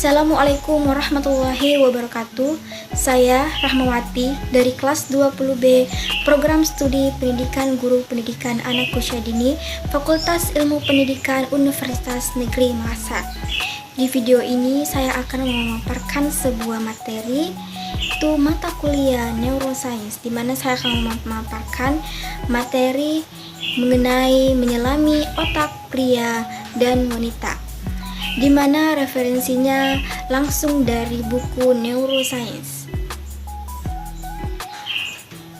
Assalamualaikum warahmatullahi wabarakatuh. Saya Rahmawati dari kelas 20B Program Studi Pendidikan Guru Pendidikan Anak Usia Dini Fakultas Ilmu Pendidikan Universitas Negeri Makassar. Di video ini saya akan memaparkan sebuah materi, itu mata kuliah Neuroscience, di mana saya akan memaparkan materi mengenai menyelami otak pria dan wanita, di mana referensinya langsung dari buku Neuroscience.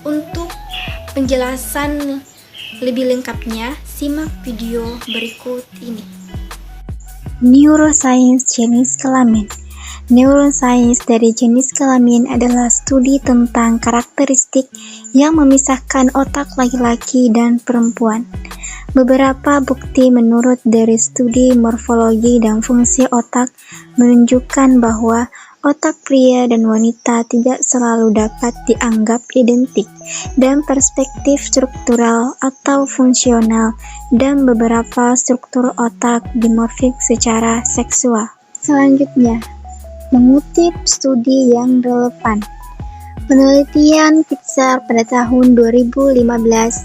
Untuk penjelasan lebih lengkapnya, simak video berikut ini. Neuroscience jenis kelamin. Neuroscience dari jenis kelamin adalah studi tentang karakteristik yang memisahkan otak laki-laki dan perempuan. Beberapa bukti menurut dari studi morfologi dan fungsi otak menunjukkan bahwa otak pria dan wanita tidak selalu dapat dianggap identik, dan perspektif struktural atau fungsional dan beberapa struktur otak dimorfik secara seksual. Selanjutnya, mengutip studi yang relevan. Penelitian Pfizer pada tahun 2015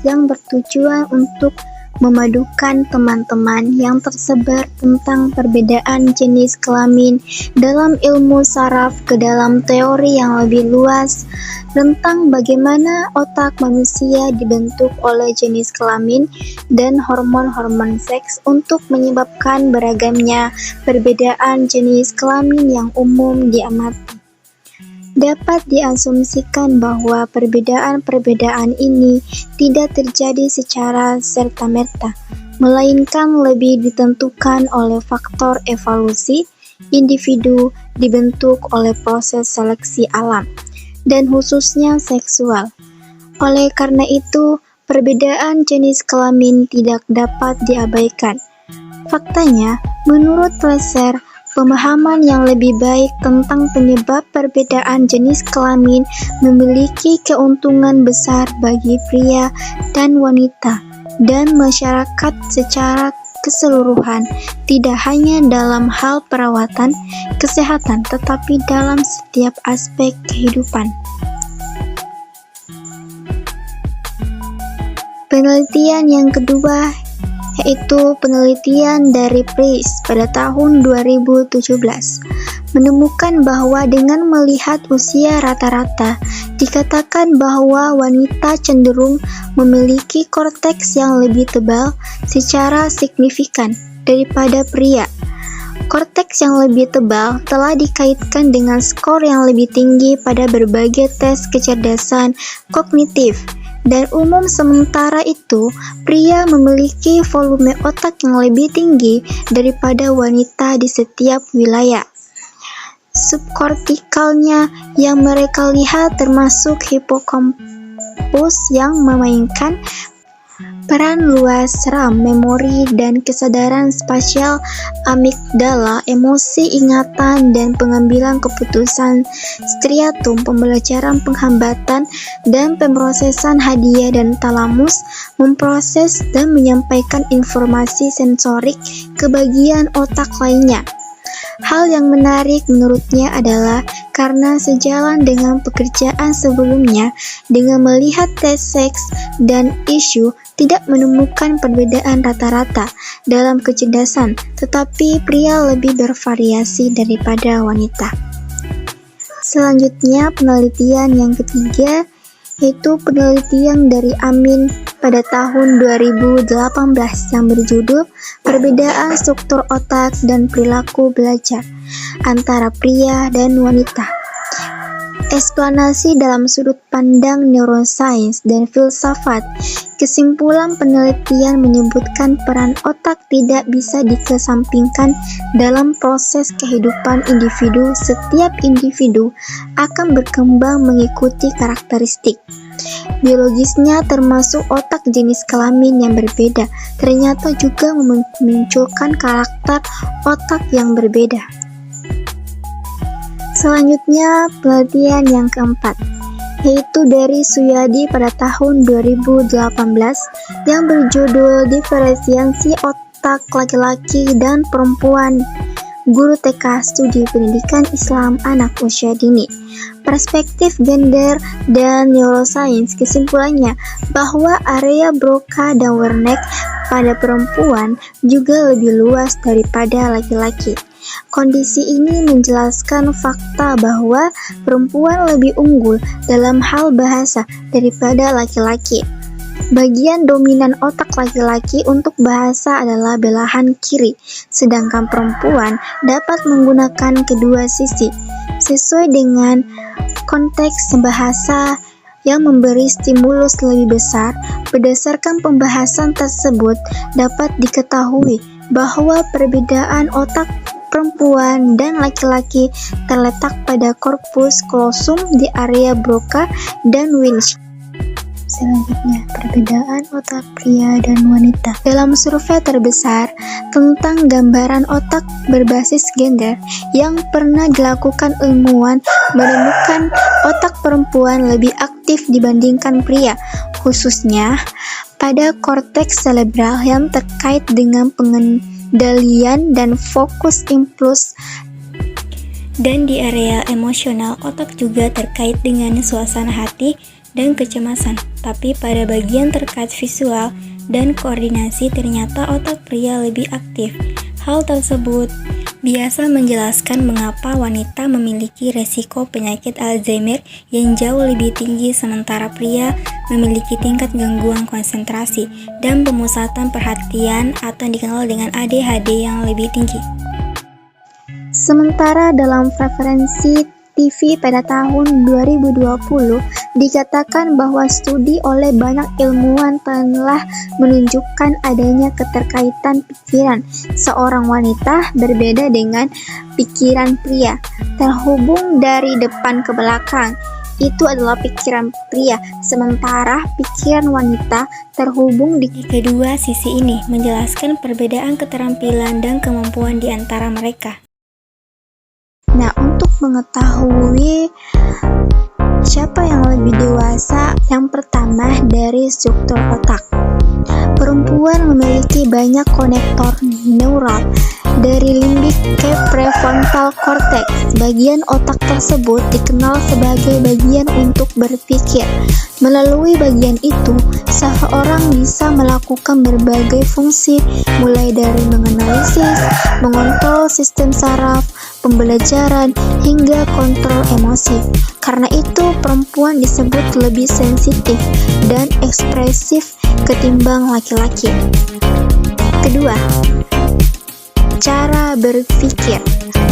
yang bertujuan untuk memadukan teman-teman yang tersebar tentang perbedaan jenis kelamin dalam ilmu saraf ke dalam teori yang lebih luas tentang bagaimana otak manusia dibentuk oleh jenis kelamin dan hormon-hormon seks untuk menyebabkan beragamnya perbedaan jenis kelamin yang umum diamati. Dapat diasumsikan bahwa perbedaan-perbedaan ini tidak terjadi secara serta-merta, melainkan lebih ditentukan oleh faktor evolusi. Individu dibentuk oleh proses seleksi alam, dan khususnya seksual. Oleh karena itu, perbedaan jenis kelamin tidak dapat diabaikan. Faktanya, menurut Pfizer, pemahaman yang lebih baik tentang penyebab perbedaan jenis kelamin memiliki keuntungan besar bagi pria dan wanita dan masyarakat secara keseluruhan, tidak hanya dalam hal perawatan, kesehatan, tetapi dalam setiap aspek kehidupan. Penelitian yang kedua yaitu penelitian dari Price pada tahun 2017 menemukan bahwa dengan melihat usia rata-rata, dikatakan bahwa wanita cenderung memiliki korteks yang lebih tebal secara signifikan daripada pria. Korteks yang lebih tebal telah dikaitkan dengan skor yang lebih tinggi pada berbagai tes kecerdasan kognitif. Dan umum sementara itu, pria memiliki volume otak yang lebih tinggi daripada wanita di setiap wilayah. Subkortikalnya yang mereka lihat termasuk hipokampus yang memainkan peran luas RAM, memori, dan kesadaran spasial, amigdala, emosi, ingatan, dan pengambilan keputusan, striatum, pembelajaran penghambatan, dan pemrosesan hadiah, dan talamus, memproses dan menyampaikan informasi sensorik ke bagian otak lainnya. Hal yang menarik menurutnya adalah karena sejalan dengan pekerjaan sebelumnya dengan melihat tes seks dan isu tidak menemukan perbedaan rata-rata dalam kecerdasan, tetapi pria lebih bervariasi daripada wanita. Selanjutnya, penelitian yang ketiga yaitu penelitian dari Amin pada tahun 2018 yang berjudul Perbedaan Struktur Otak dan Perilaku Belajar antara Pria dan Wanita. Eksplanasi dalam sudut pandang neuroscience dan filsafat. Kesimpulan penelitian menyebutkan peran otak tidak bisa dikesampingkan dalam proses kehidupan individu. Setiap individu akan berkembang mengikuti karakteristik biologisnya, termasuk otak jenis kelamin yang berbeda, ternyata juga memunculkan karakter otak yang berbeda. Selanjutnya, penelitian yang keempat, yaitu dari Suyadi pada tahun 2018 yang berjudul Diferensiasi Otak Laki-laki dan Perempuan guru TK Studi Pendidikan Islam Anak Usia Dini. Perspektif gender dan neuroscience, kesimpulannya bahwa area Broca dan Wernicke pada perempuan juga lebih luas daripada laki-laki. Kondisi ini menjelaskan fakta bahwa perempuan lebih unggul dalam hal bahasa daripada laki-laki. Bagian dominan otak laki-laki untuk bahasa adalah belahan kiri, sedangkan perempuan dapat menggunakan kedua sisi. Sesuai dengan konteks bahasa yang memberi stimulus lebih besar, berdasarkan pembahasan tersebut dapat diketahui bahwa perbedaan otak perempuan dan laki-laki terletak pada korpus callosum di area Broca dan Wernicke. Selanjutnya, perbedaan otak pria dan wanita. Dalam survei terbesar tentang gambaran otak berbasis gender yang pernah dilakukan, ilmuwan menemukan otak perempuan lebih aktif dibandingkan pria, khususnya pada korteks cerebral yang terkait dengan pengendalian dan fokus impuls. Dan di area emosional, otak juga terkait dengan suasana hati dan kecemasan. Tapi pada bagian terkait visual dan koordinasi, ternyata otak pria lebih aktif. Hal tersebut biasa menjelaskan mengapa wanita memiliki resiko penyakit Alzheimer yang jauh lebih tinggi, sementara pria memiliki tingkat gangguan konsentrasi dan pemusatan perhatian atau yang dikenal dengan ADHD yang lebih tinggi. Sementara dalam referensi TV pada tahun 2020 dikatakan bahwa studi oleh banyak ilmuwan telah menunjukkan adanya keterkaitan pikiran seorang wanita berbeda dengan pikiran pria, terhubung dari depan ke belakang. Itu adalah pikiran pria, sementara pikiran wanita terhubung di kedua sisi ini, menjelaskan perbedaan keterampilan dan kemampuan di antara mereka. Nah, untuk mengetahui siapa yang lebih dewasa, yang pertama dari struktur otak. Perempuan memiliki banyak konektor neural dari limbik ke prefrontal cortex. Bagian otak tersebut dikenal sebagai bagian untuk berpikir. Melalui bagian itu, seseorang bisa melakukan berbagai fungsi, mulai dari menganalisis, mengontrol sistem saraf, pembelajaran, hingga kontrol emosi. Karena itu, perempuan disebut lebih sensitif dan ekspresif ketimbang laki-laki. Kedua, cara berpikir.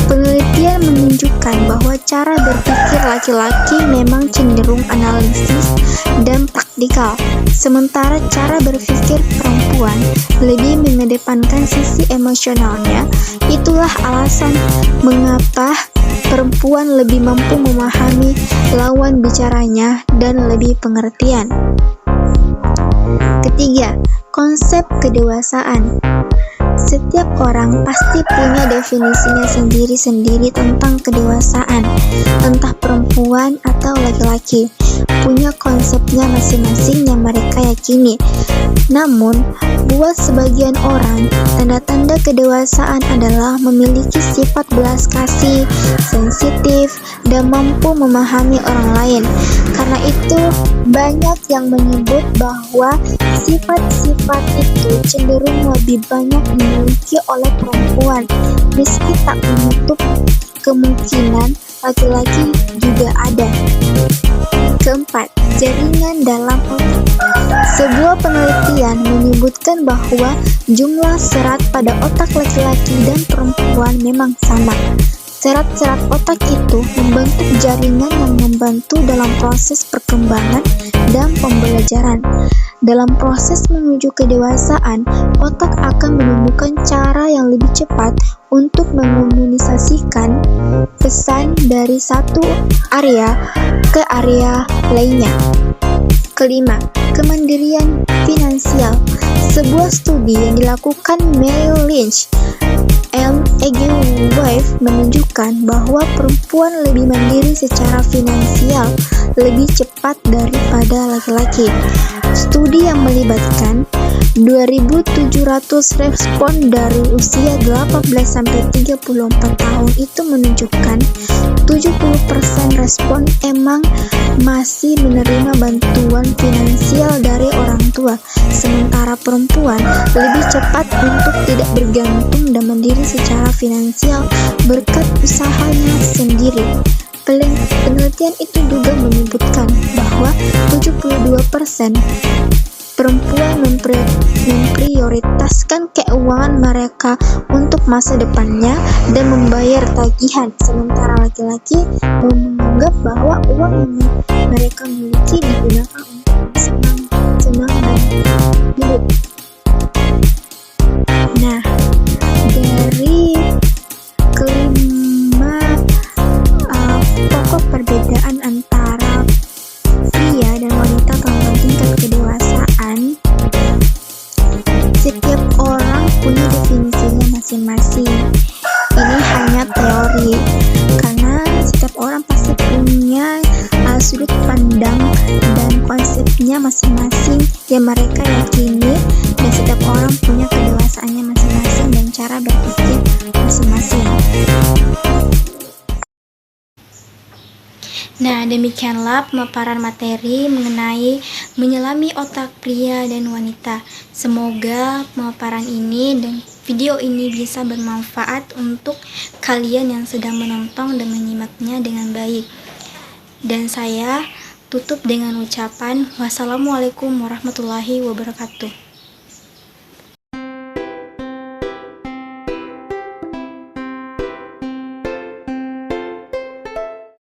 Penelitian menunjukkan bahwa cara berpikir laki-laki memang cenderung analisis dan praktikal, sementara cara berpikir perempuan lebih mengedepankan sisi emosionalnya. Itulah alasan mengapa perempuan lebih mampu memahami lawan bicaranya dan lebih pengertian. Ketiga, konsep kedewasaan. Setiap orang pasti punya definisinya sendiri-sendiri tentang kedewasaan, entah perempuan atau laki-laki, punya konsepnya masing-masing yang mereka yakini. Namun, buat sebagian orang, tanda-tanda kedewasaan adalah memiliki sifat belas kasih, sensitif, dan mampu memahami orang lain. Karena itu, banyak yang menyebut bahwa sifat-sifat itu cenderung lebih banyak dimiliki oleh perempuan, meski tak menutup kemungkinan laki-laki juga ada. Keempat, jaringan dalam otak. Sebuah penelitian menyebutkan bahwa jumlah serat pada otak laki-laki dan perempuan memang sama. Serat-serat otak itu membentuk jaringan yang membantu dalam proses perkembangan dan pembelajaran. Dalam proses menuju kedewasaan, otak akan menemukan cara yang lebih cepat untuk mengomunikasikan pesan dari satu area ke area lainnya. Kelima, kemandirian finansial. Sebuah studi yang dilakukan Mary Lynch and Egelwife menunjukkan bahwa perempuan lebih mandiri secara finansial lebih cepat daripada laki-laki. Studi yang melibatkan 2.700 respon dari usia 18-34 tahun itu menunjukkan 70% respon emang masih menerima bantuan finansial dari orang tua, sementara perempuan lebih cepat untuk tidak bergantung dan mandiri secara finansial berkat usahanya sendiri. Penelitian itu juga menyebutkan bahwa 72% perempuan memprioritaskan keuangan mereka untuk masa depannya dan membayar tagihan, sementara laki-laki menganggap bahwa uang yang mereka miliki digunakan untuk senang dan hidup. Nah, dari kelima pokok perbedaan antara pria dan wanita tentang tingkat kedewasaan, setiap orang punya definisinya masing-masing. Ini hanya teori, karena setiap orang pasti punya sudut pandang dan konsepnya masing-masing yang mereka yakini, dan setiap orang punya kedewasaannya masing-masing dan cara berpikir masing-masing. Nah, demikianlah pemaparan materi mengenai menyelami otak pria dan wanita. Semoga pemaparan ini dan video ini bisa bermanfaat untuk kalian yang sedang menonton dan menyimaknya dengan baik. Dan saya tutup dengan ucapan wassalamualaikum warahmatullahi wabarakatuh.